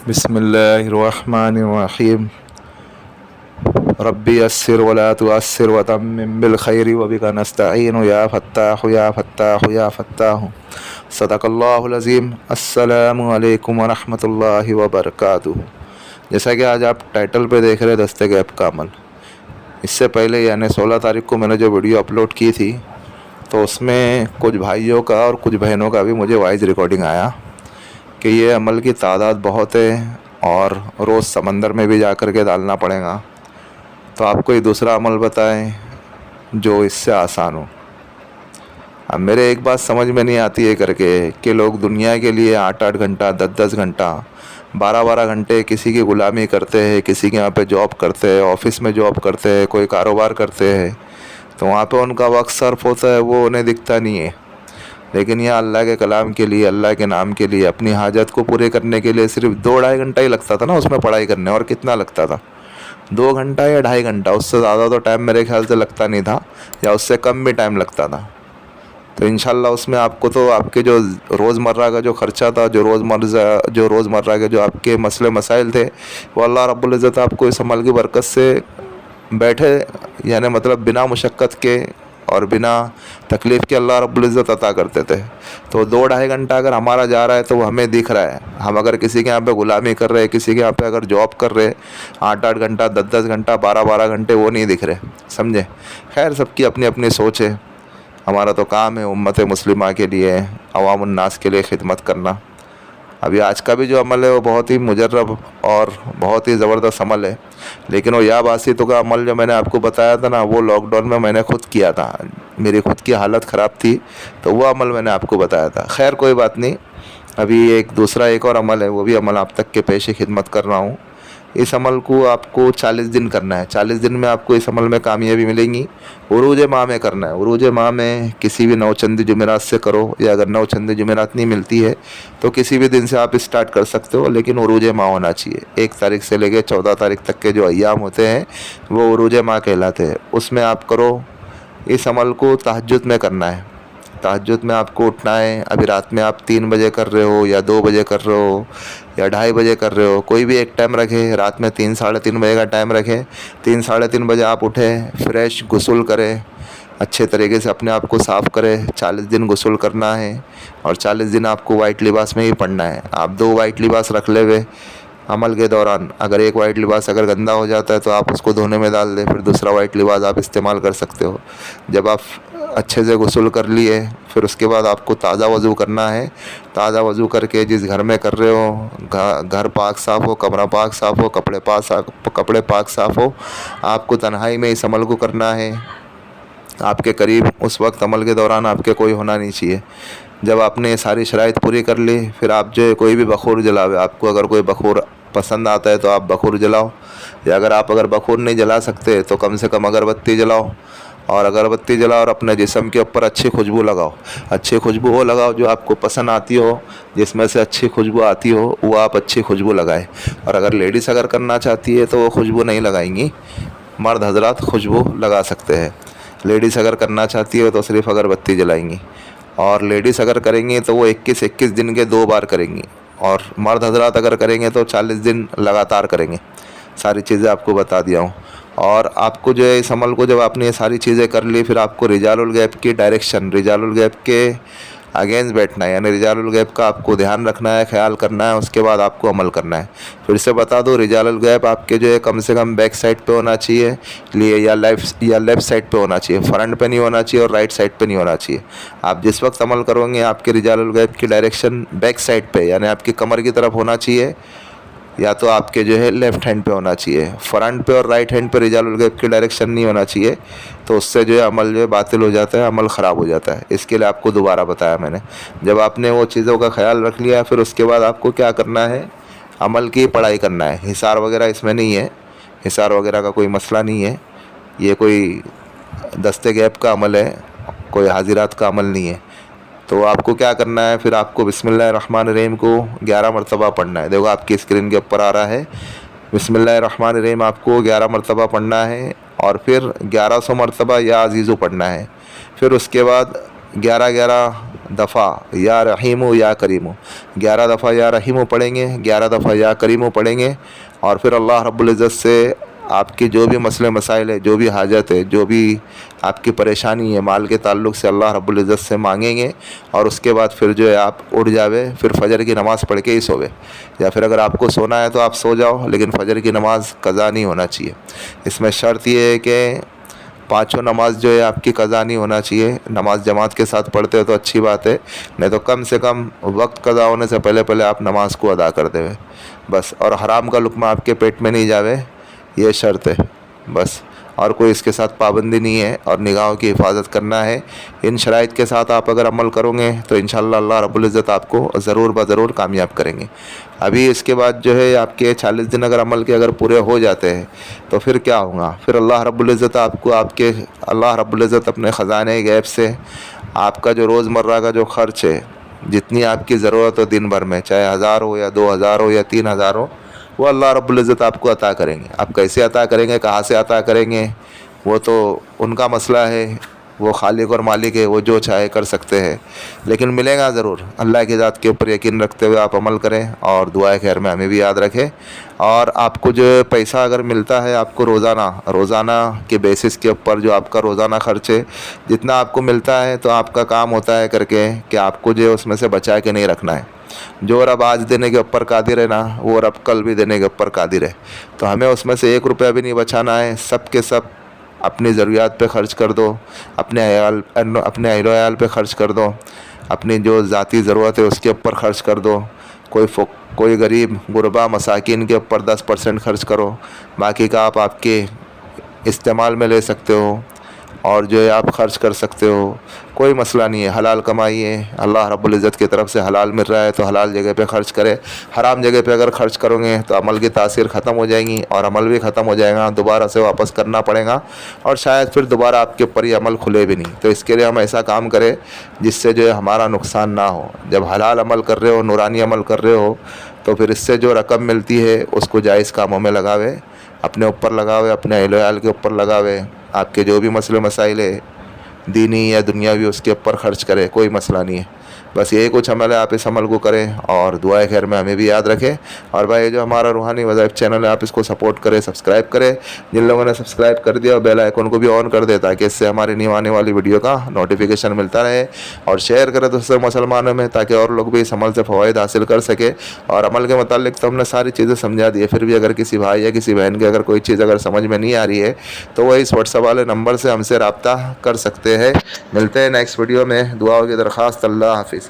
बिस्मिल्लाहिर्रहमानिर्रहीम। रब्बी यस्सिर वला तुअस्सिर वतम्मिम बिल खैरि व बिका नस्तईन या फत्ताहु या फत्ताहु या फत्ताहु। सदक़ल्लाहुल अज़ीम। अस्सलामु अलैकुम व रहमतुल्लाहि व बरकातुहू। जैसा कि आज आप टाइटल पे देख रहे हैं दस्ते गैब का अमल, इससे पहले यानी 16 तारीख को मैंने जो वीडियो अपलोड की थी तो उसमें कुछ भाइयों का और कुछ बहनों का भी मुझे वॉइस रिकॉर्डिंग आया कि ये अमल की तादाद बहुत है और रोज़ समंदर में भी जा कर के डालना पड़ेगा। तो आपको ये दूसरा अमल बताएं जो इससे आसान हो। अब मेरे एक बात समझ में नहीं आती है करके कि लोग दुनिया के लिए 8-8 घंटा 10-10 घंटा 12-12 घंटे किसी की ग़ुलामी करते हैं, किसी के यहाँ पे जॉब करते हैं, ऑफिस में जॉब करते हैं, कोई कारोबार करते हैं, तो वहाँ पे उनका वक्त सर्फ होता है, वो उन्हें दिखता नहीं है। लेकिन यह अल्लाह के कलाम के लिए, अल्लाह के नाम के लिए, अपनी हाजत को पूरे करने के लिए सिर्फ 2-2.5 घंटा ही लगता था ना उसमें पढ़ाई करने। और कितना लगता था? 2 घंटा या 2.5 घंटा, उससे ज़्यादा तो टाइम मेरे ख्याल से लगता नहीं था, या उससे कम भी टाइम लगता था। तो इंशाल्लाह उसमें आपको तो आपके जो रोज़मर्रा का जो ख़र्चा था, जो रोज़मर्रा के जो आपके मसले मसाइल थे, वो अल्लाह रब्बुल इज़्ज़त आपको इस अमल की बरकत से बैठे यानी मतलब बिना मुशक्क़त के और बिना तकलीफ़ के अल्लाह रब्बुल इज़्ज़त अता करते थे। तो 2-2.5 घंटा अगर हमारा जा रहा है तो वो हमें दिख रहा है। हम अगर किसी के यहाँ पे ग़ुलामी कर रहे हैं, किसी के यहाँ पे अगर जॉब कर रहे 8-8 घंटा 10-10 घंटा 12-12 घंटे, वो नहीं दिख रहे, समझे। खैर, सबकी अपनी अपनी सोच है। हमारा तो काम है उम्मत मुस्लिमा के लिए, अवामुन नास के लिए खिदमत करना। अभी आज का भी जो अमल है वो बहुत ही मुजर्रब और बहुत ही ज़बरदस्त अमल है, लेकिन वो या बासितों का अमल जो मैंने आपको बताया था ना, वो लॉकडाउन में मैंने खुद किया था। मेरी खुद की हालत ख़राब थी तो वो अमल मैंने आपको बताया था। खैर कोई बात नहीं, अभी एक और अमल है, वो भी अमल आप तक के पेश खिदमत कर रहा हूँ। इस अमल को आपको 40 दिन करना है। 40 दिन में आपको इस अमल में कामयाबी मिलेंगी। उरूज माह में करना है। उरूज माह में किसी भी नौचंदी जुमेरात से करो, या अगर नौचंदी जुमेरात नहीं मिलती है तो किसी भी दिन से आप स्टार्ट कर सकते हो, लेकिन उरूज माह होना चाहिए। 1 तारीख से लेकर 14 तारीख तक के जो अय्याम होते हैं वो उरूज माह कहलाते हैं। उसमें आप करो। इस अमल को तहज्जुद में करना है। तहज्जुद में आपको उठना है। अभी रात में आप 3 बजे कर रहे हो या 2 बजे कर रहे हो या 2:30 बजे कर रहे हो, कोई भी एक टाइम रखें। रात में 3-3:30 बजे का टाइम रखें। 3-3:30 बजे आप उठें, फ्रेश गुस्ल करें, अच्छे तरीके से अपने आप को साफ़ करें। 40 दिन गुस्ल करना है और 40 दिन आपको वाइट लिबास में ही पढ़ना है। आप 2 वाइट लिबास रख ले हुए अमल के दौरान। अगर एक वाइट लिबास अगर गंदा हो जाता है तो आप उसको धोने में डाल दें, फिर दूसरा वाइट लिबास आप इस्तेमाल कर सकते हो। जब आप अच्छे से गुस्ल कर लिए, फिर उसके बाद आपको ताज़ा वज़ू करना है। ताज़ा वज़ू करके जिस घर में कर रहे हो, घर पाक साफ़ हो, कमरा पाक साफ़ हो, कपड़े पाक साफ़ हो, आपको तन्हाई में इस अमल को करना है। आपके करीब उस वक्त अमल के दौरान आपके कोई होना नहीं चाहिए। जब आपने सारी शराइत पूरी कर ली, फिर आप जो है कोई भी बखूर जलावे। आपको अगर कोई बखूर पसंद आता है तो आप बखूर जलाओ, या अगर बखूर नहीं जला सकते तो कम से कम अगरबत्ती जलाओ। और अगरबत्ती जलाओ और अपने जिस्म के ऊपर अच्छी खुशबू लगाओ। अच्छी खुशबू वो लगाओ जो आपको पसंद आती हो, जिसमें से अच्छी खुशबू आती हो वो आप अच्छी खुशबू लगाएं। और अगर लेडीज़ अगर करना चाहती है तो वो खुशबू नहीं लगाएंगी, मर्द हजरात खुशबू लगा सकते हैं। लेडीज़ अगर करना चाहती है तो सिर्फ अगरबत्ती जलाएंगी, और लेडीज़ अगर करेंगी तो वो 21-21 दिन के 2 बार करेंगी, और मर्द हजरात अगर करेंगे तो 40 दिन लगातार करेंगे। सारी चीज़ें आपको बता दिया हूँ। और आपको जो है इस अमल को जब आपने ये सारी चीज़ें कर ली, फिर आपको रिजालुल गैब की डायरेक्शन, रिजालुल गैब के अगेंस्ट बैठना है, यानी रिजालुल गैब का आपको ध्यान रखना है, ख्याल करना है, उसके बाद आपको अमल करना है। फिर से बता दो, रिजालुल गैब आपके जो है कम से कम बैक साइड पे होना चाहिए लिए, या लेफ़्ट साइड पे होना चाहिए। फ्रंट पे नहीं होना चाहिए और राइट साइड पे नहीं होना चाहिए। आप जिस वक्त अमल करोगे आपके रिजालुल गैब की डायरेक्शन बैक साइड पे, यानी आपकी कमर की तरफ होना चाहिए, या तो आपके जो है लेफ़्ट हैंड पे होना चाहिए। फ्रंट पे और राइट हैंड पे रिजालुल गैब की डायरेक्शन नहीं होना चाहिए, तो उससे जो है अमल जो है बातिल हो जाता है, अमल ख़राब हो जाता है। इसके लिए आपको दोबारा बताया मैंने। जब आपने वो चीज़ों का ख्याल रख लिया, फिर उसके बाद आपको क्या करना है, अमल की पढ़ाई करना है। हिसार वगैरह इसमें नहीं है, हिसार वगैरह का कोई मसला नहीं है। ये कोई दस्ते गैब का अमल है, कोई हाजिरात का अमल नहीं है। तो आपको क्या करना है, फिर आपको बिस्मिल्लाहिर्रहमानिर्रहीम को 11 मरतबा पढ़ना है। देखो आपकी स्क्रीन के ऊपर आ रहा है, बिस्मिल्लाहिर्रहमानिर्रहीम आपको 11 मरतबा पढ़ना है, और फिर 1100 मरतबा या अज़ीज़ु पढ़ना है। फिर उसके बाद 11 دفعہ یا رحیمو یا کریمو، 11 دفعہ یا رحیمو پڑھیں گے، 11 دفعہ یا کریمو پڑھیں گے، اور پھر اللہ رب العزت سے آپ کے جو بھی مسئلے مسائل ہے، جو بھی حاجت ہے، جو بھی آپ کی پریشانی ہے مال کے تعلق سے، اللہ رب العزت سے مانگیں گے، اور اس کے بعد پھر جو ہے آپ اٹھ جاوے، پھر فجر کی نماز پڑھ کے ہی سوے، یا پھر اگر آپ کو سونا ہے تو آپ سو جاؤ، لیکن فجر کی نماز قضا نہیں ہونا چاہیے۔ اس میں شرط یہ ہے کہ پانچوں نماز جو ہے آپ کی قضا نہیں ہونا چاہیے۔ نماز جماعت کے ساتھ پڑھتے ہو تو اچھی بات ہے، نہیں تو کم سے کم وقت قضا ہونے سے پہلے پہلے آپ نماز کو ادا کر دے بس، اور حرام کا لقمہ آپ کے پیٹ میں نہیں جاوے، یہ شرط ہے بس، اور کوئی اس کے ساتھ پابندی نہیں ہے، اور نگاہوں کی حفاظت کرنا ہے۔ ان شرائط کے ساتھ آپ اگر عمل کرو گے تو انشاءاللہ اللہ رب العزت آپ کو ضرور بضرور کامیاب کریں گے۔ ابھی اس کے بعد جو ہے آپ کے 40 دن اگر عمل کے اگر پورے ہو جاتے ہیں تو پھر کیا ہوگا؟ پھر اللہ رب العزت آپ کو اللہ رب العزت اپنے خزانے غیب سے آپ کا جو روز مرہ کا جو خرچ ہے، جتنی آپ کی ضرورت ہو دن بھر میں، چاہے 1000 ہو یا 2000 ہو یا 3000 ہو، وہ اللہ رب العزت آپ کو عطا کریں گے۔ آپ کیسے عطا کریں گے، کہاں سے عطا کریں گے، وہ تو ان کا مسئلہ ہے، وہ خالق اور مالک ہے، وہ جو چاہے کر سکتے ہیں، لیکن ملے گا ضرور۔ اللہ کی ذات کے اوپر یقین رکھتے ہوئے آپ عمل کریں، اور دعائے خیر میں ہمیں بھی یاد رکھیں۔ اور آپ کو جو پیسہ اگر ملتا ہے آپ کو روزانہ کے بیسس کے اوپر، جو آپ کا روزانہ خرچ ہے، جتنا آپ کو ملتا ہے، تو آپ کا کام ہوتا ہے کر کے کہ آپ کو جو ہے اس میں سے بچا کے نہیں رکھنا ہے۔ جو رب آج دینے کے اوپر قادر ہے نا، وہ رب کل بھی دینے کے اوپر قادر ہے، تو ہمیں اس میں سے 1 روپیہ بھی نہیں بچانا ہے۔ سب کے سب اپنی ضروریات پہ خرچ کر دو، اپنے اہل و عیال پہ خرچ کر دو، اپنی جو ذاتی ضرورت ہے اس کے اوپر خرچ کر دو۔ کوئی غریب غربا مساکین کے اوپر 10% خرچ کرو، باقی کا آپ کے استعمال میں لے سکتے ہو، اور جو ہے آپ خرچ کر سکتے ہو، کوئی مسئلہ نہیں ہے۔ حلال کمائی ہے، اللہ رب العزت کی طرف سے حلال مل رہا ہے تو حلال جگہ پہ خرچ کرے۔ حرام جگہ پہ اگر خرچ کرو گے تو عمل کی تاثیر ختم ہو جائیں گی، اور عمل بھی ختم ہو جائے گا، دوبارہ سے واپس کرنا پڑے گا، اور شاید پھر دوبارہ آپ کے اوپر یہ عمل کھلے بھی نہیں۔ تو اس کے لیے ہم ایسا کام کریں جس سے جو ہے ہمارا نقصان نہ ہو۔ جب حلال عمل کر رہے ہو، نورانی عمل کر رہے ہو، تو پھر اس سے جو رقم ملتی ہے اس کو جائز کاموں میں لگاوے، اپنے اوپر لگاوے، اپنے اہل و عیال کے اوپر لگاوے، آپ کے جو بھی مسئلے مسائل ہے دینی یا دنیاوی اس کے اوپر خرچ کرے، کوئی مسئلہ نہیں ہے۔ بس یہی کچھ عمل ہے، آپ اس عمل کو کریں، اور دعائے خیر میں ہمیں بھی یاد رکھیں۔ اور بھائی یہ جو ہمارا روحانی وظائف چینل ہے، آپ اس کو سپورٹ کریں، سبسکرائب کریں۔ جن لوگوں نے سبسکرائب کر دیا، بیل آئیکن کو بھی آن کر دے تاکہ اس سے ہماری نیو آنے والی ویڈیو کا نوٹیفیکیشن ملتا رہے، اور شیئر کریں دوسرے مسلمانوں میں تاکہ اور لوگ بھی اس عمل سے فوائد حاصل کر سکے۔ اور عمل کے متعلق تو ہم نے ساری چیزیں سمجھا دی ہے، پھر بھی اگر کسی بھائی یا کسی بہن کے اگر کوئی چیز اگر سمجھ میں نہیں آ رہی ہے تو وہ اس واٹس ایپ والے نمبر سے ہم سے رابطہ کر سکتے ہیں۔ ملتے ہیں نیکسٹ ویڈیو میں، دعاؤں کی درخواست۔ اللہ حافظ۔